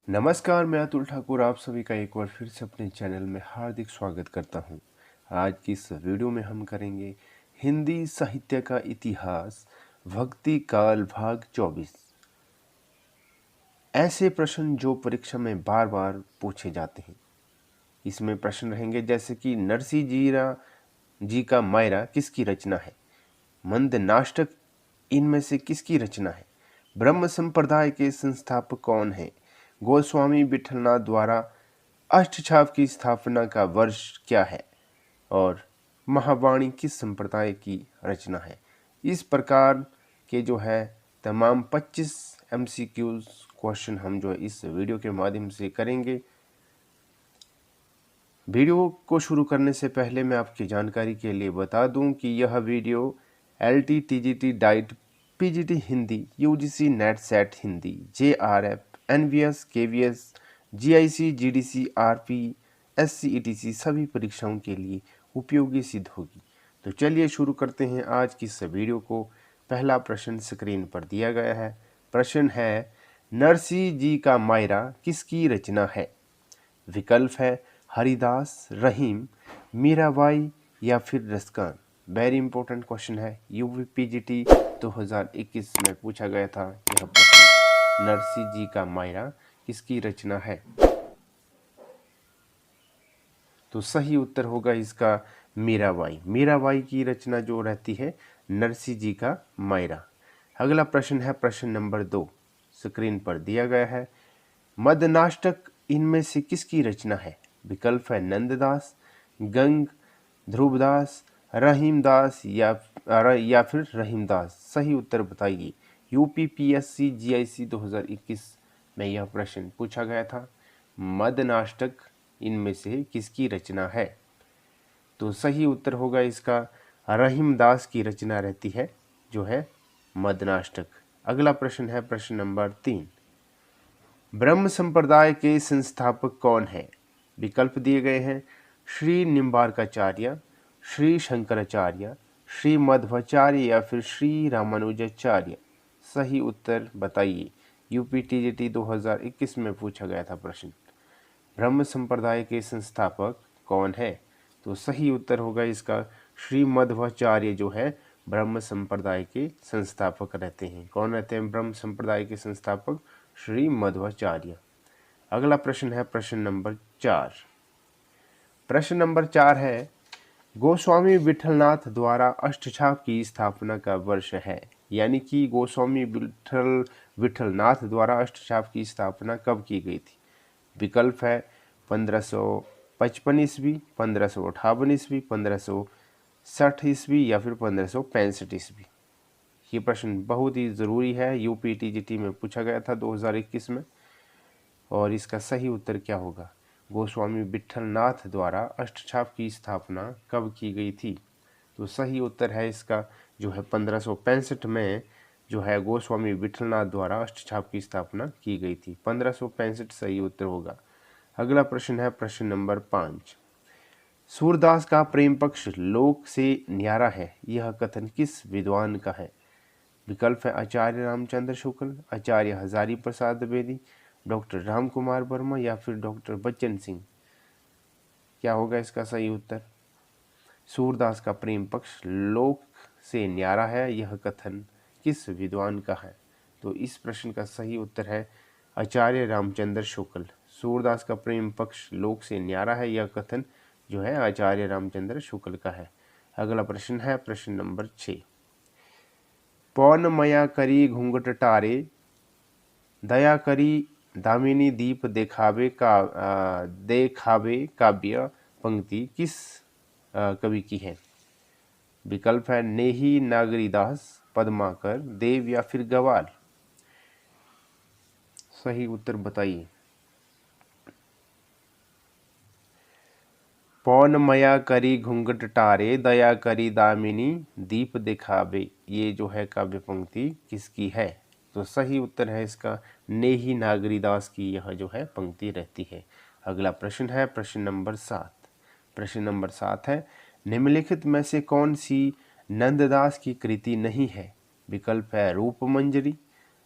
नमस्कार, मैं अतुल ठाकुर आप सभी का एक बार फिर से अपने चैनल में हार्दिक स्वागत करता हूं। आज की इस वीडियो में हम करेंगे हिंदी साहित्य का इतिहास, भक्ति काल भाग 24। ऐसे प्रश्न जो परीक्षा में बार बार पूछे जाते हैं। इसमें प्रश्न रहेंगे जैसे कि नरसिंह जी का मायरा किसकी रचना है, मंद नाटक इनमें से किसकी रचना है, ब्रह्म संप्रदाय के संस्थापक कौन है, गोस्वामी विठलनाथ द्वारा अष्टछाप की स्थापना का वर्ष क्या है और महावाणी किस संप्रदाय की रचना है। इस प्रकार के जो है तमाम 25 MCQs क्वेश्चन हम जो है इस वीडियो के माध्यम से करेंगे। वीडियो को शुरू करने से पहले मैं आपकी जानकारी के लिए बता दूं कि यह video LT TGT diet PGT Hindi, UGC net set Hindi, JRF NVS KVS GIC GDC RP SC ETC सभी परीक्षाओं के लिए उपयोगी सिद्ध होगी। तो चलिए शुरू करते हैं आज की इस वीडियो को। पहला प्रश्न स्क्रीन पर दिया गया है। प्रश्न है, नरसिंह जी का मायरा किसकी रचना है। विकल्प है हरिदास, रहीम, मीराबाई या फिर रसकान। वेरी इंपॉर्टेंट क्वेश्चन है, UPPGT 2021 में पूछा गया था यह प्रश्न। नरसिंह जी का मायरा किसकी रचना है। तो सही उत्तर होगा इसका मीराबाई। मीराबाई की रचना जो रहती है नरसिंह जी का मायरा। अगला प्रश्न है प्रश्न नंबर 2, स्क्रीन पर दिया गया है। मदनाष्टक इनमें से किसकी रचना है। विकल्प है नंददास, गंग, ध्रुवदास, रहीमदास या फिर रहीमदास। सही उत्तर बताइए। UPPSC GIC 2021 में यह प्रश्न पूछा गया था। मदनाष्टक इनमें से किसकी रचना है। तो सही उत्तर होगा इसका रहीमदास की रचना रहती है जो है मदनाष्टक। अगला प्रश्न है प्रश्न नंबर 3, ब्रह्म संप्रदाय के संस्थापक कौन है। विकल्प दिए गए हैं श्री निम्बार्काचार्य, श्री शंकराचार्य, श्री मध्वाचार्य या फिर श्री रामानुजाचार्य। सही उत्तर बताइए। UPTGT 2021 में पूछा गया था प्रश्न, ब्रह्म संप्रदाय के संस्थापक कौन है। तो सही उत्तर होगा इसका श्री मध्वाचार्य जो है ब्रह्म संप्रदाय के संस्थापक रहते हैं। कौन रहते हैं ब्रह्म संप्रदाय के संस्थापक, श्री मध्वाचार्य। अगला प्रश्न है प्रश्न नंबर 4। प्रश्न नंबर 4 है, गोस्वामी विठलनाथ द्वारा अष्टछाप की स्थापना का वर्ष है। यानी कि गोस्वामी विठलनाथ द्वारा अष्टछाप की स्थापना कब की गई थी। विकल्प है 1555 ईस्वी, 1558 ईस्वी, 1560 ईस्वी या फिर 1565 ईस्वी। ये प्रश्न बहुत ही ज़रूरी है, UPTGT में पूछा गया था 2021 में। और इसका सही उत्तर क्या होगा। गोस्वामी विठलनाथ द्वारा अष्टछाप की स्थापना कब की गई थी। तो सही उत्तर है इसका जो है 1565 में जो है गोस्वामी विठलनाथ द्वारा अष्टछाप की स्थापना की गई थी। 1565 सही उत्तर होगा। अगला प्रश्न है प्रश्न नंबर 5, सूरदास का प्रेम पक्ष लोक से न्यारा है, यह कथन किस विद्वान का है। विकल्प है आचार्य रामचंद्र शुक्ल, आचार्य हजारी प्रसाद द्विवेदी, डॉक्टर राम कुमार वर्मा या फिर डॉक्टर बच्चन सिंह। क्या होगा इसका सही उत्तर। सूरदास का प्रेम पक्ष लोक से न्यारा है, यह कथन किस विद्वान का है। तो इस प्रश्न का सही उत्तर है आचार्य रामचंद्र शुक्ल। सूरदास का प्रेम पक्ष लोक से न्यारा है, यह कथन जो है आचार्य रामचंद्र शुक्ल का है। अगला प्रश्न है प्रश्न नंबर 6, पौन मया करी घूंघट टारे, दया करी दामिनी दीप देखावे काव्य पंक्ति किस कवि की है। विकल्प है नेही नागरीदास, पद्माकर, देव या फिर गवाल। सही उत्तर बताइए। पौन मया करी घूंघट टारे, दया करी दामिनी दीप दिखावे, ये जो है काव्य पंक्ति किसकी है। तो सही उत्तर है इसका नेही नागरीदास की यह जो है पंक्ति रहती है। अगला प्रश्न है प्रश्न नंबर 7। प्रश्न नंबर 7 है, निम्नलिखित में से कौन सी नंददास की कृति नहीं है। विकल्प है रूप मंजरी,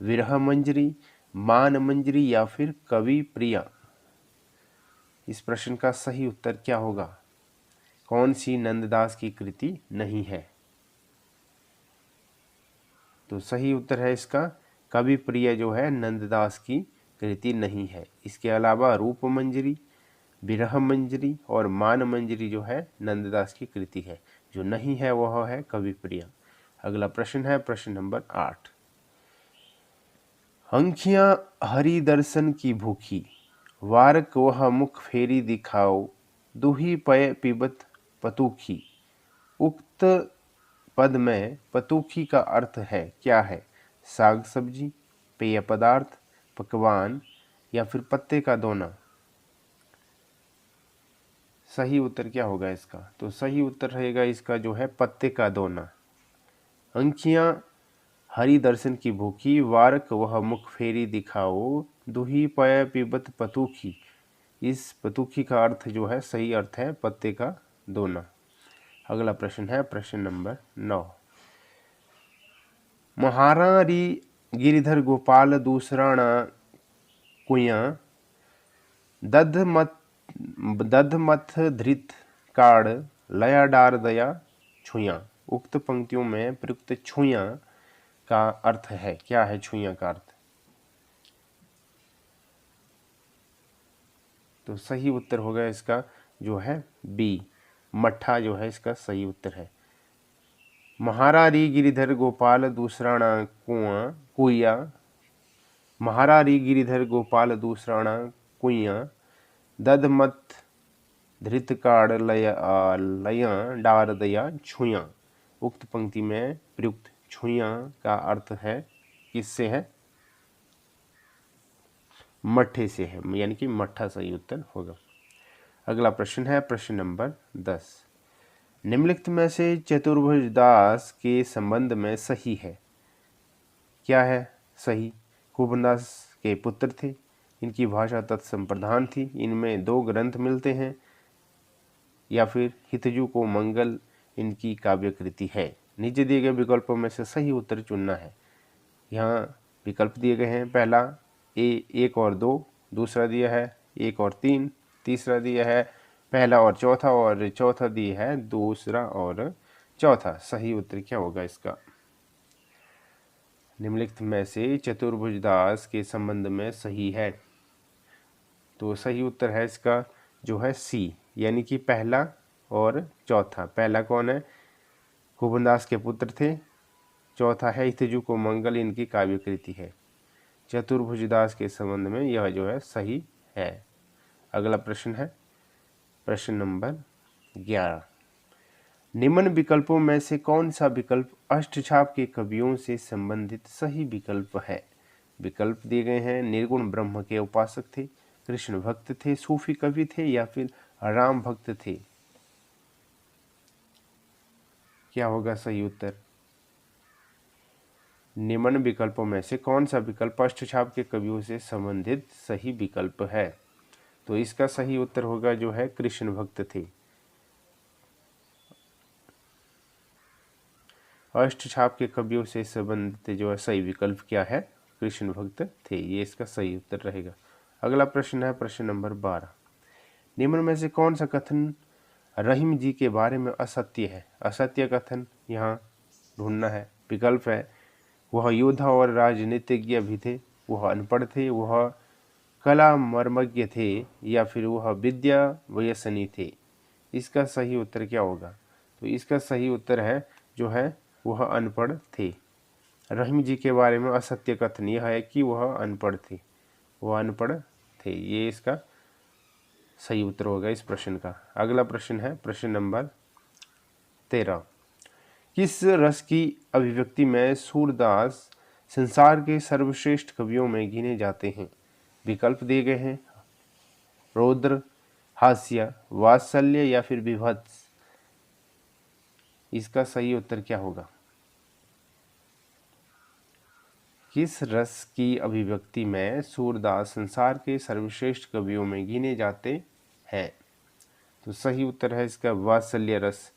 विरह मंजरी, मान मंजरी या फिर कवि प्रिया? इस प्रश्न का सही उत्तर क्या होगा? कौन सी नंददास की कृति नहीं है? तो सही उत्तर है इसका कवि प्रिय जो है नंददास की कृति नहीं है। इसके अलावा रूप मंजरी, विरह मंजरी और मान मंजरी जो है नंददास की कृति है। जो नहीं है वह है कवि प्रिय। अगला प्रश्न है प्रश्न नंबर 8। अंखियां हरि दर्शन की भूखी, वारक वह मुख फेरी दिखाओ, दुही पय पीबत पतूखी। उक्त पद में पतूखी का अर्थ है क्या है? साग सब्जी, पेय पदार्थ, पकवान या फिर पत्ते का दोना? सही उत्तर क्या होगा इसका? तो सही उत्तर रहेगा इसका जो है पत्ते का दोना। अंखियां हरि दर्शन की भूखी, वारक वह मुख फेरी दिखाओ, दुही पय पीबत पतूखी। इस पतूखी का अर्थ जो है सही अर्थ है पत्ते का दोना। अगला प्रश्न है प्रश्न नंबर 9। महारा री गिरिधर गोपाल दूसराणा कुया, दध मथ धृत काड़, लया डार दया छुया। उक्त पंक्तियों में प्रयुक्त छुया का अर्थ है क्या है? छुया का अर्थ तो सही उत्तर होगा इसका जो है बी, मट्ठा जो है इसका सही उत्तर है। महारारी गिरिधर गोपाल दूसराणा कुआं कुया, महारारी गिरिधर गोपाल दूसराणा कुया, दध मत धृत काड़ लया डार दया छुया। उक्त पंक्ति में प्रयुक्त छुया का अर्थ है किससे है? मट्ठे से है, यानी कि मट्ठा सही उत्तर होगा। अगला प्रश्न है प्रश्न नंबर 10। निम्नलिखित में से चतुर्भुज दास के संबंध में सही है? क्या है सही? कुबनदास के पुत्र थे, इनकी भाषा तत्संप्रधान थी, इनमें 2 ग्रंथ मिलते हैं, या फिर हितजू को मंगल इनकी काव्य कृति है। नीचे दिए गए विकल्पों में से सही उत्तर चुनना है। यहाँ विकल्प दिए गए हैं, पहला ए 1 और 2, दूसरा दिया है 1 और 3, तीसरा दिया है पहला और चौथा, और चौथा दिया है दूसरा और चौथा। सही उत्तर क्या होगा इसका? निम्नलिखित में से चतुर्भुज दास के संबंध में सही है? तो सही उत्तर है इसका जो है सी, यानी कि पहला और चौथा। पहला कौन है? कुबनदास के पुत्र थे, चौथा है हितजू को मंगल इनकी काव्य कृति है। चतुर्भुज दास के संबंध में यह जो है सही है। अगला प्रश्न है प्रश्न नंबर 11। निम्न विकल्पों में से कौन सा विकल्प अष्टछाप के कवियों से संबंधित सही विकल्प है? विकल्प दिए गए हैं, निर्गुण ब्रह्म के उपासक थे, कृष्ण भक्त थे, सूफी कवि थे या फिर राम भक्त थे। क्या होगा सही उत्तर? निम्न विकल्पों में से कौन सा विकल्प अष्टछाप के कवियों से संबंधित सही विकल्प है? तो इसका सही उत्तर होगा जो है कृष्ण भक्त थे। अष्टछाप के कवियों से संबंधित जो है सही विकल्प क्या है? कृष्ण भक्त थे, ये इसका सही उत्तर रहेगा। अगला प्रश्न है प्रश्न नंबर 12। निम्न में से कौन सा कथन रहीम जी के बारे में असत्य है? असत्य कथन यहाँ ढूंढना है। विकल्प है, वह योद्धा और राजनीतिज्ञ भी थे, वह अनपढ़ थे, वह कला मर्मज्ञ थे, या फिर वह विद्या व्यसनी थे। इसका सही उत्तर क्या होगा? तो इसका सही उत्तर है जो है वह अनपढ़ थे। रहीम जी के बारे में असत्य कथन यह है कि वह अनपढ़ थे, वह अनपढ़ थे। ये इसका सही उत्तर होगा इस प्रश्न का। अगला प्रश्न है प्रश्न नंबर 13। किस रस की अभिव्यक्ति में सूरदास संसार के सर्वश्रेष्ठ कवियों में गिने जाते हैं? विकल्प दिए गए हैं, रौद्र, हास्य, वात्सल्य या फिर विभत्स। इसका सही उत्तर क्या होगा? किस रस की अभिव्यक्ति में सूरदास संसार के सर्वश्रेष्ठ कवियों में गिने जाते हैं? तो सही उत्तर है इसका वात्सल्य रस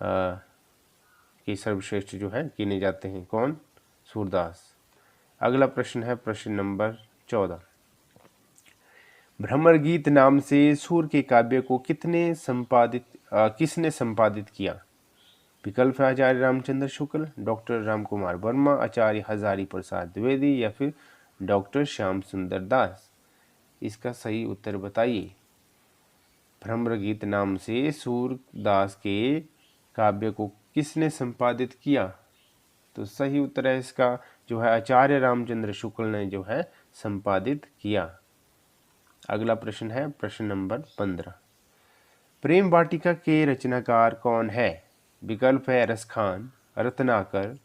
के सर्वश्रेष्ठ जो है गिने जाते हैं। कौन? सूरदास। अगला प्रश्न है प्रश्न नंबर 14। भ्रमर गीत नाम से सूर के काव्य को किसने संपादित किया? विकल्प है आचार्य रामचंद्र शुक्ल, डॉक्टर राम कुमार वर्मा, आचार्य हजारी प्रसाद द्विवेदी या फिर डॉक्टर श्याम सुंदर दास। इसका सही उत्तर बताइए। भ्रमर गीत नाम से सूरदास के काव्य को किसने संपादित किया? तो सही उत्तर है इसका जो है आचार्य रामचंद्र शुक्ल ने जो है संपादित किया। अगला प्रश्न है प्रश्न नंबर 15। प्रेम वाटिका के रचनाकार कौन है? विकल्प है रसखान, रत्नाकर,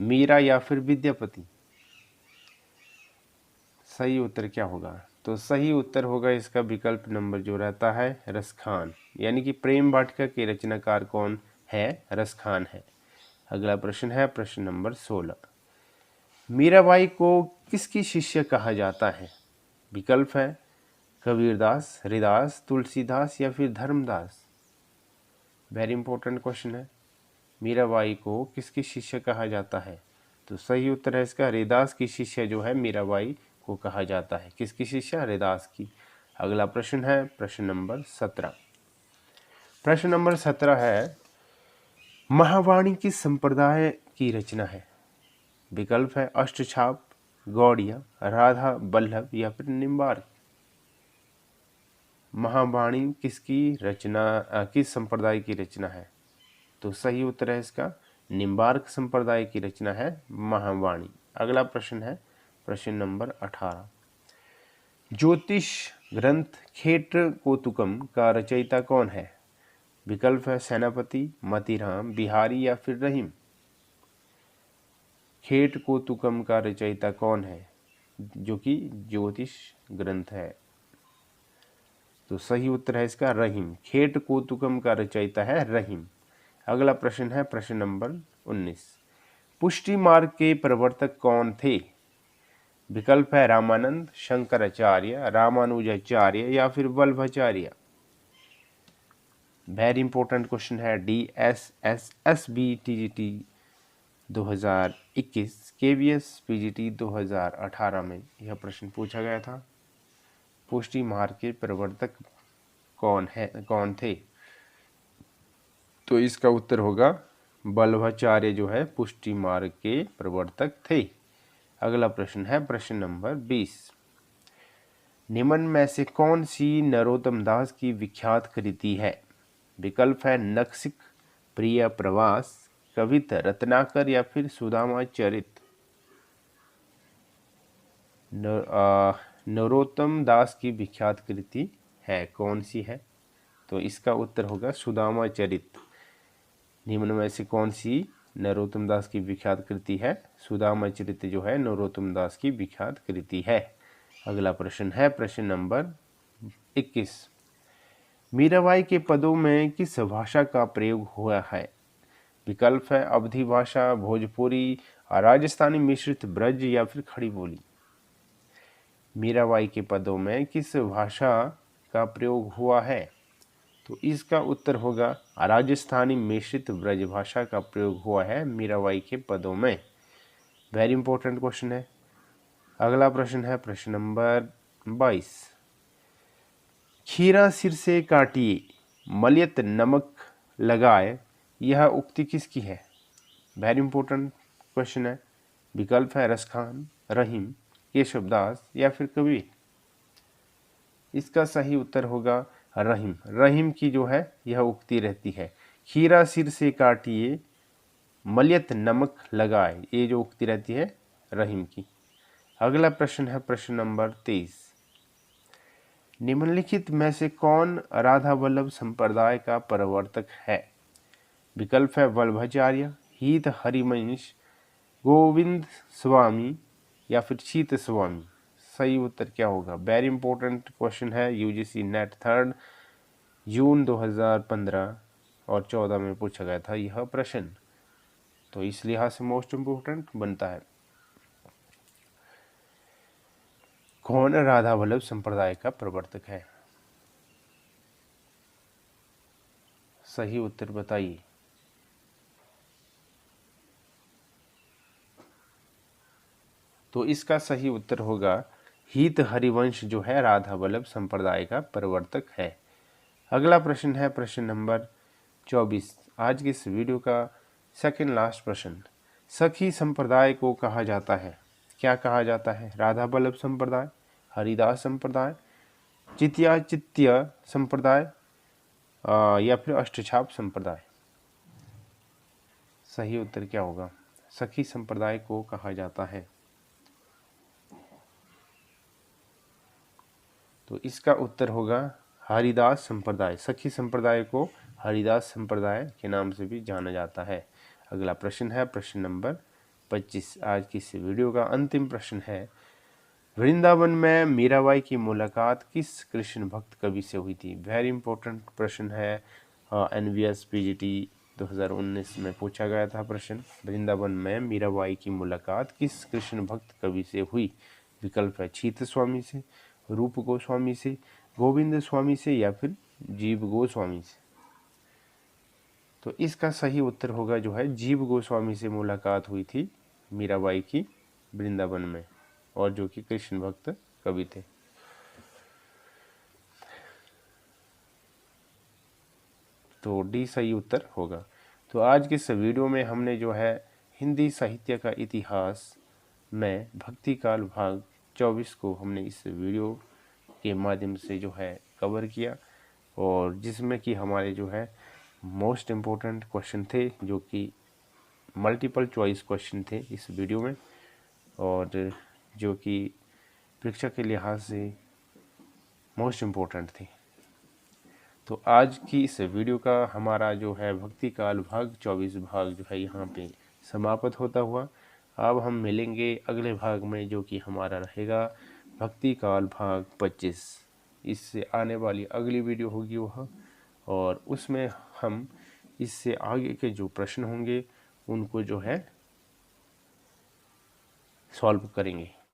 मीरा या फिर विद्यापति। सही उत्तर क्या होगा? तो सही उत्तर होगा इसका विकल्प नंबर जो रहता है रसखान, यानी कि प्रेम वाटिका के रचनाकार कौन है? रसखान है। अगला प्रश्न है प्रश्न नंबर 16। मीराबाई को किसकी शिष्य कहा जाता है? विकल्प है कबीरदास, हरिदास, तुलसीदास या फिर धर्मदास। वेरी इंपॉर्टेंट क्वेश्चन है। मीराबाई को किसकी शिष्य कहा जाता है? तो सही उत्तर है इसका हरिदास की शिष्य जो है मीराबाई को कहा जाता है। किसकी शिष्य? हरिदास की। अगला प्रश्न है प्रश्न नंबर 17। प्रश्न नंबर 17 है महावाणी किस संप्रदाय की रचना है? विकल्प है अष्टछाप, गौड़िया, राधा वल्लभ या फिर निम्बार्क। महावाणी किसकी रचना किस संप्रदाय की रचना है? तो सही उत्तर है इसका निम्बार्क संप्रदाय की रचना है महावाणी। अगला प्रश्न है प्रश्न नंबर 18। ज्योतिष ग्रंथ खेत्र कोतुकम का रचयिता कौन है? विकल्प है सेनापति, मतीराम, बिहारी या फिर रहीम। खेट कोतुकम का रचयिता कौन है जो कि ज्योतिष ग्रंथ है? तो सही उत्तर है इसका रहीम। खेट कोतुकम का रचयिता है रहीम। अगला प्रश्न है प्रश्न नंबर 19। पुष्टि मार्ग के प्रवर्तक कौन थे? विकल्प है रामानंद, शंकराचार्य, रामानुजाचार्य या फिर वल्लभाचार्य। वेरी इंपॉर्टेंट क्वेश्चन है। DSSSB TGT 2021 KVS PGT 2018 में यह प्रश्न पूछा गया था। पुष्टि मार्ग के प्रवर्तक कौन थे? तो इसका उत्तर होगा वल्लभाचार्य जो है पुष्टि मार्ग के प्रवर्तक थे। अगला प्रश्न है प्रश्न नंबर 20। निम्न में से कौन सी नरोत्तम दास की विख्यात कृति है? विकल्प है नखशिख, प्रिय प्रवास, कवित रत्नाकर या फिर सुदामा चरित। नरोत्तम दास की विख्यात कृति है कौन सी है? तो इसका उत्तर होगा सुदामा चरित। निम्न में से कौन सी नरोत्तम दास की विख्यात कृति है? सुदामा चरित जो है नरोत्तम दास की विख्यात कृति है। अगला प्रश्न है प्रश्न नंबर 21। मीराबाई के पदों में किस भाषा का प्रयोग हुआ है? विकल्प है अवधी भाषा, भोजपुरी, राजस्थानी मिश्रित ब्रज या फिर खड़ी बोली। मीराबाई के पदों में किस भाषा का प्रयोग हुआ है? तो इसका उत्तर होगा राजस्थानी मिश्रित ब्रज भाषा का प्रयोग हुआ है मीराबाई के पदों में। वेरी इंपॉर्टेंट क्वेश्चन है। अगला प्रश्न है प्रश्न नंबर 22। खीरा सिर से काटिए, मलयत नमक लगाए, यह उक्ति किसकी है? वेरी इंपॉर्टेंट क्वेश्चन है। विकल्प है रसखान, रहीम, केशवदास या फिर कबीर। इसका सही उत्तर होगा रहीम। रहीम की जो है यह उक्ति रहती है। खीरा सिर से काटिए, मलयत नमक लगाए, ये जो उक्ति रहती है रहीम की। अगला प्रश्न है प्रश्न नंबर 23। निम्नलिखित में से कौन राधा वल्लभ संप्रदाय का प्रवर्तक है? विकल्प है वल्लभाचार्य, हित हरिवंश, गोविंद स्वामी या फिर शीत स्वामी। सही उत्तर क्या होगा? वेरी इंपॉर्टेंट क्वेश्चन है। UGC नेट 3 जून 2015 और 14 में पूछा गया था यह प्रश्न, तो इस लिहाज से मोस्ट इंपोर्टेंट बनता है। कौन राधा वल्लभ संप्रदाय का प्रवर्तक है? सही उत्तर बताइए। तो इसका सही उत्तर होगा हित हरिवंश जो है राधा वल्लभ संप्रदाय का प्रवर्तक है। अगला प्रश्न है प्रश्न नंबर 24। आज के इस वीडियो का सेकंड लास्ट प्रश्न। सखी संप्रदाय को कहा जाता है, क्या कहा जाता है? राधा वल्लभ संप्रदाय, हरिदास संप्रदाय, चित्य संप्रदाय या फिर अष्टछाप संप्रदाय। सही उत्तर क्या होगा? सखी संप्रदाय को कहा जाता है। तो इसका उत्तर होगा हरिदास संप्रदाय। सखी संप्रदाय को हरिदास संप्रदाय के नाम से भी जाना जाता है। अगला प्रश्न है प्रश्न नंबर 25। आज की इस वीडियो का अंतिम प्रश्न है, वृंदावन में मीराबाई की मुलाकात किस कृष्ण भक्त कवि से हुई थी? वेरी इंपॉर्टेंट प्रश्न है। NVS PGT 2019 में पूछा गया था प्रश्न। वृंदावन में मीराबाई की मुलाकात किस कृष्ण भक्त कवि से हुई? विकल्प है छीत स्वामी से, रूप गोस्वामी से, गोविंद स्वामी से या फिर जीव गोस्वामी से। तो इसका सही उत्तर होगा जो है जीव गोस्वामी से मुलाकात हुई थी मीराबाई की वृंदावन में, और जो कि कृष्ण भक्त कवि थे। तो डी सही उत्तर होगा। तो आज के इस वीडियो में हमने जो है हिंदी साहित्य का इतिहास में भक्ति काल भाग 24 को हमने इस वीडियो के माध्यम से जो है कवर किया, और जिसमें कि हमारे जो है मोस्ट इम्पोर्टेंट क्वेश्चन थे, जो कि मल्टीपल चॉइस क्वेश्चन थे इस वीडियो में, और जो कि परीक्षा के लिहाज से मोस्ट इम्पोर्टेंट थे। तो आज की इस वीडियो का हमारा जो है भक्ति काल भाग 24 भाग जो है यहाँ पे समाप्त होता हुआ। अब हम मिलेंगे अगले भाग में, जो कि हमारा रहेगा भक्ति काल भाग 25। इससे आने वाली अगली वीडियो होगी वह, और उसमें हम इससे आगे के जो प्रश्न होंगे उनको जो है सॉल्व करेंगे।